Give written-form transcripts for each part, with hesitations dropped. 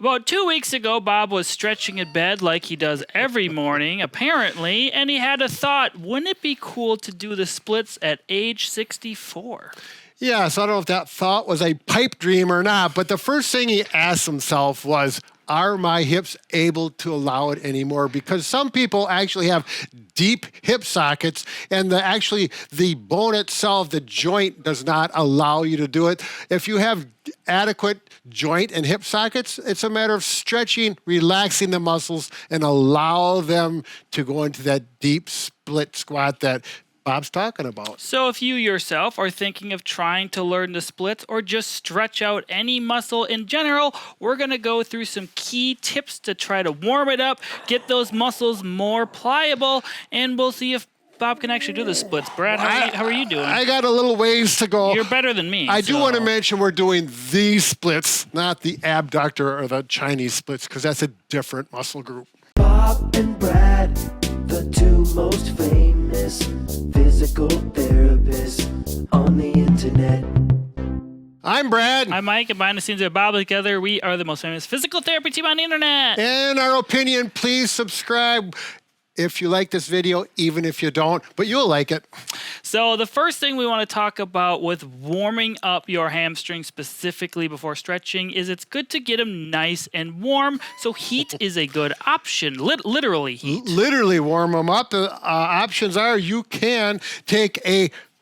About 2 weeks ago, Bob was stretching in bed like he does every morning, apparently, and he had a thought. Wouldn't it be cool to do the splits at age 64? Yeah, so I don't know if that thought was a pipe dream or not, but the first thing he asked himself was, are my hips able to allow it anymore? Because some people actually have deep hip sockets, and the bone itself, the joint, does not allow you to do it. If you have adequate joint and hip sockets, it's a matter of stretching, relaxing the muscles, and allow them to go into that deep split squat that Bob's talking about. So if you yourself are thinking of trying to learn the splits or just stretch out any muscle in general, we're going to go through some key tips to try to warm it up, get those muscles more pliable, and we'll see if Bob can actually do the splits. Brad, how are you doing? I got a little ways to go. You're better than me. I do want to mention we're doing these splits, not the abductor or the Chinese splits, because that's a different muscle group. Bob and Brad, the two most famous physical therapists on the internet. I'm Brad. I'm Mike, and behind the scenes of Bob together, we are the most famous physical therapy team on the internet. In our opinion, please subscribe if you like this video, even if you don't, but you'll like it. So the first thing we want to talk about with warming up your hamstrings specifically before stretching is it's good to get them nice and warm. So heat is a good option, literally heat. Literally warm them up. The options are you can take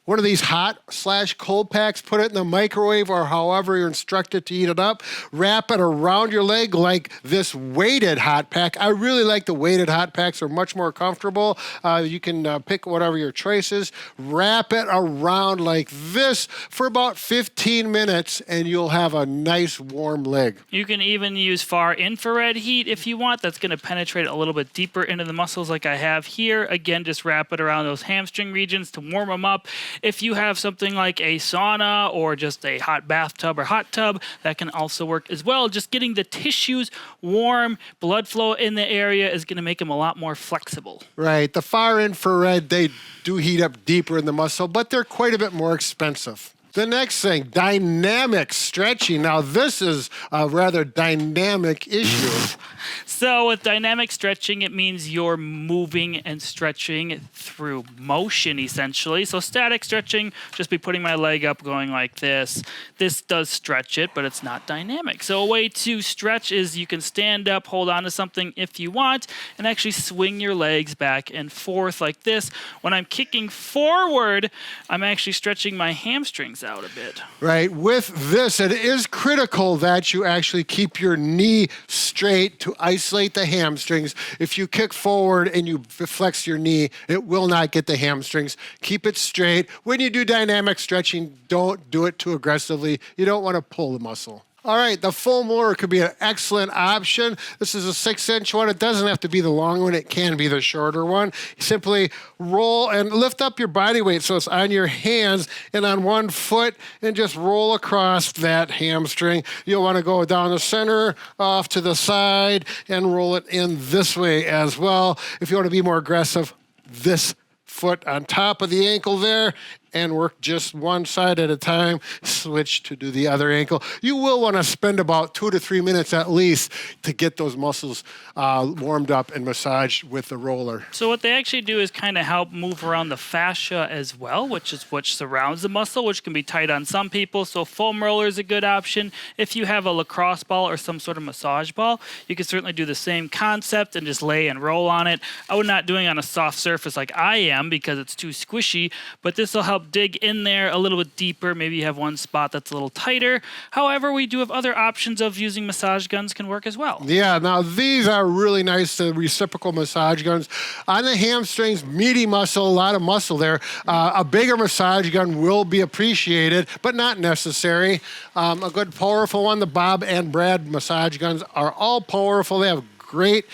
one of these hot/cold packs, put it in the microwave or however you're instructed to heat it up, wrap it around your leg like this weighted hot pack. I really like the weighted hot packs. They're much more comfortable. You can pick whatever your choice is. Wrap it around like this for about 15 minutes and you'll have a nice warm leg. You can even use far infrared heat if you want. That's going to penetrate a little bit deeper into the muscles like I have here. Again, just wrap it around those hamstring regions to warm them up. If you have something like a sauna or just a hot bathtub or hot tub, that can also work as well. Just getting the tissues warm, blood flow in the area is going to make them a lot more flexible. Right. The far infrared, they do heat up deeper in the muscle, but they're quite a bit more expensive. The next thing, dynamic stretching. Now, this is a rather dynamic issue. So with dynamic stretching, it means you're moving and stretching through motion, essentially. So static stretching, just be putting my leg up going like this. This does stretch it, but it's not dynamic. So a way to stretch is you can stand up, hold on to something if you want, and actually swing your legs back and forth like this. When I'm kicking forward, I'm actually stretching my hamstrings out a bit. Right. With this, it is critical that you actually keep your knee straight to isolate the hamstrings. If you kick forward and you flex your knee, it will not get the hamstrings. Keep it straight. When you do dynamic stretching, don't do it too aggressively. You don't want to pull the muscle. All right, the foam roller could be an excellent option. This is a 6-inch one. It doesn't have to be the long one. It can be the shorter one. Simply roll and lift up your body weight so it's on your hands and on one foot and just roll across that hamstring. You'll want to go down the center, off to the side, and roll it in this way as well. If you want to be more aggressive, this foot on top of the ankle there, and work just one side at a time, switch to do the other ankle. You will want to spend about 2 to 3 minutes at least to get those muscles warmed up and massaged with the roller. So what they actually do is kind of help move around the fascia as well, which surrounds the muscle, which can be tight on some people. So foam roller is a good option. If you have a lacrosse ball or some sort of massage ball, you can certainly do the same concept and just lay and roll on it. I would not doing it on a soft surface like I am because it's too squishy, but this will help dig in there a little bit deeper. Maybe you have one spot that's a little tighter. However, we do have other options of using massage guns can work as well. Yeah, now these are really nice, the reciprocal massage guns. On the hamstrings, meaty muscle, a lot of muscle there. A bigger massage gun will be appreciated, but not necessary. A good powerful one, the Bob and Brad massage guns are all powerful. They have great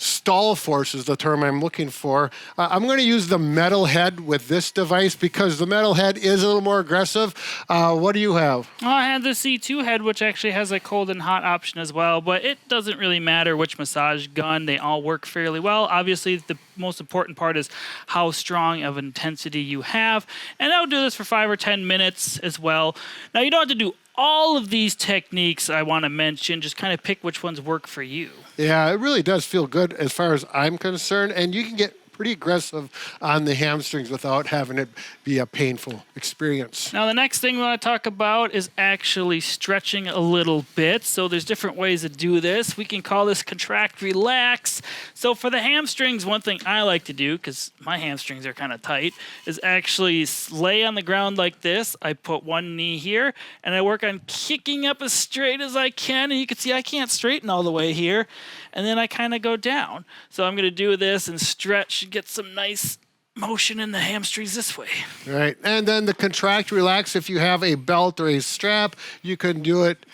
stall force is the term I'm looking for. I'm going to use the metal head with this device because the metal head is a little more aggressive. What do you have? Well, I have the C2 head, which actually has a cold and hot option as well, but it doesn't really matter which massage gun. They all work fairly well. Obviously, the most important part is how strong of intensity you have, and I'll do this for 5 or 10 minutes as well. Now, you don't have to do all of these techniques I want to mention, just kind of pick which ones work for you. Yeah, it really does feel good as far as I'm concerned, and you can get pretty aggressive on the hamstrings without having it be a painful experience. Now, the next thing we want to talk about is actually stretching a little bit. So there's different ways to do this. We can call this contract, relax. So for the hamstrings, one thing I like to do, because my hamstrings are kind of tight, is actually lay on the ground like this. I put one knee here, and I work on kicking up as straight as I can. And you can see I can't straighten all the way here. And then I kind of go down. So I'm going to do this and stretch, get some nice motion in the hamstrings this way. Right. And then the contract, relax. If you have a belt or a strap, you can do it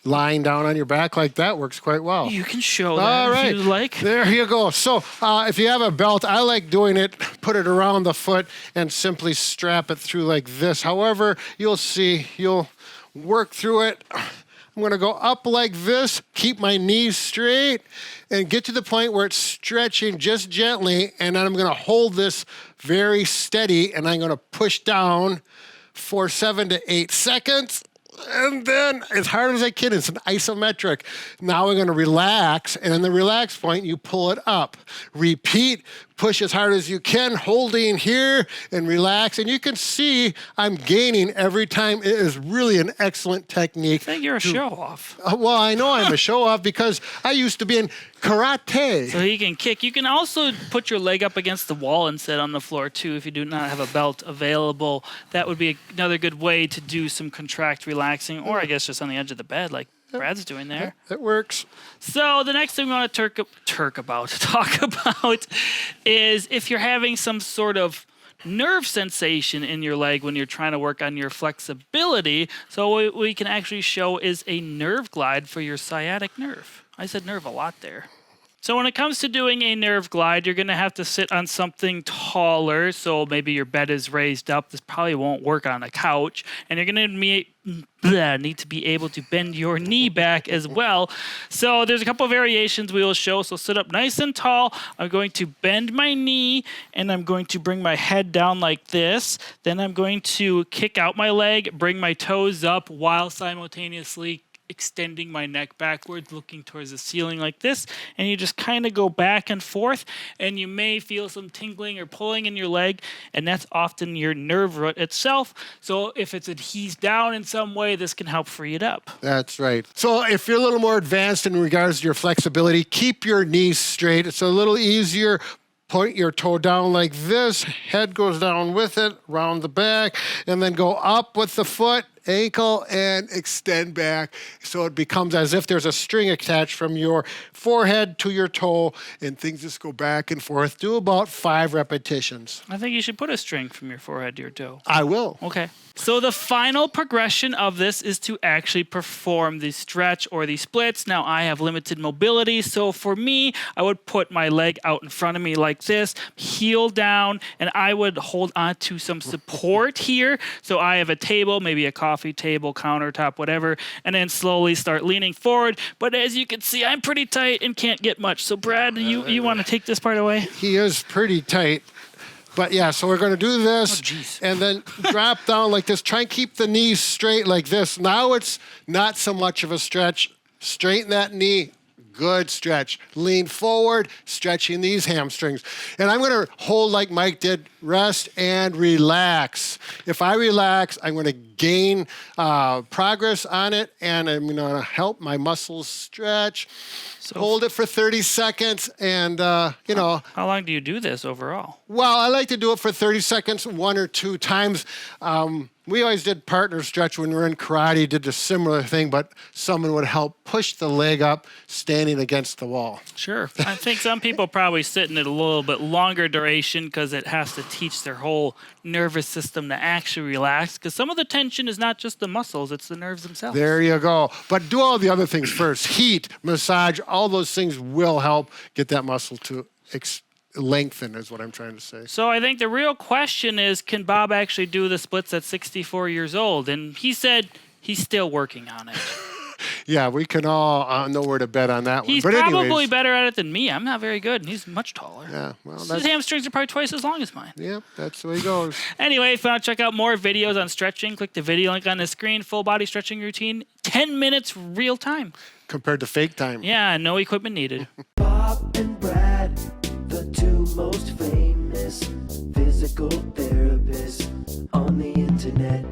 lying down on your back like that. Works quite well. You can show that All right. if you like. There you go. So if you have a belt, I like doing it, put it around the foot and simply strap it through like this. However, you'll see, you'll work through it. I'm going to go up like this, keep my knees straight, and get to the point where it's stretching just gently, and then I'm going to hold this very steady, and I'm going to push down for 7 to 8 seconds. And then, as hard as I can, it's an isometric. Now we're going to relax, and in the relax point, you pull it up. Repeat, push as hard as you can, holding here, and relax. And you can see I'm gaining every time. It is really an excellent technique. I think you're a show-off. Well, I know I'm a show-off because I used to be in karate. So he can kick. You can also put your leg up against the wall and sit on the floor, too, if you do not have a belt available. That would be another good way to do some contract relaxing, or I guess just on the edge of the bed like Brad's doing there. It works. So the next thing we want to talk about is if you're having some sort of nerve sensation in your leg when you're trying to work on your flexibility. So what we can actually show is a nerve glide for your sciatic nerve. I said nerve a lot there. So when it comes to doing a nerve glide, you're going to have to sit on something taller. So maybe your bed is raised up. This probably won't work on a couch. And you're going to need to be able to bend your knee back as well. So there's a couple of variations we will show. So sit up nice and tall. I'm going to bend my knee, and I'm going to bring my head down like this. Then I'm going to kick out my leg, bring my toes up while simultaneously extending my neck backwards, looking towards the ceiling like this, and you just kind of go back and forth, and you may feel some tingling or pulling in your leg, and that's often your nerve root itself. So if it's adhesed down in some way, this can help free it up. That's right. So if you're a little more advanced in regards to your flexibility, keep your knees straight. It's a little easier. Point your toe down like this, head goes down with it, round the back, and then go up with the foot, ankle, and extend back. So it becomes as if there's a string attached from your forehead to your toe, and things just go back and forth. Do about 5 repetitions. I think you should put a string from your forehead to your toe. I will. Okay. So the final progression of this is to actually perform the stretch or the splits. Now, I have limited mobility, so for me, I would put my leg out in front of me like this, heel down, and I would hold on to some support here. So I have a table, maybe a coffee table, countertop, whatever, and then slowly start leaning forward. But as you can see, I'm pretty tight and can't get much. So Brad, you want to take this part away? He is pretty tight. But yeah, so we're going to do this and then drop down like this. Try and keep the knees straight like this. Now it's not so much of a stretch. Straighten that knee. Good stretch. Lean forward, stretching these hamstrings. And I'm going to hold like Mike did. Rest and relax. If I relax, I'm going to gain progress on it, and I'm going to help my muscles stretch. So hold it for 30 seconds, and, How long do you do this overall? Well, I like to do it for 30 seconds 1 or 2 times. We always did partner stretch when we were in karate, did a similar thing, but someone would help push the leg up standing against the wall. Sure. I think some people probably sit in it a little bit longer duration because it has to teach their whole nervous system to actually relax, because some of the tension is not just the muscles, it's the nerves themselves. There you go. But do all the other things first. Heat, massage, all those things will help get that muscle to lengthen is what I'm trying to say. So I think the real question is, can Bob actually do the splits at 64 years old? And he said he's still working on it. Yeah, we can all know where to bet on that one. He's But probably anyways, better at it than me. I'm not very good, and he's much taller. yeah, well, His that's, hamstrings are probably twice as long as mine. yeah, that's the way it goes. Anyway, if you want to check out more videos on stretching, click the video link on the screen. Full body stretching routine, 10 minutes real time. Compared to fake time. Yeah, no equipment needed. Bob and Brad, the two most famous physical therapists on the internet.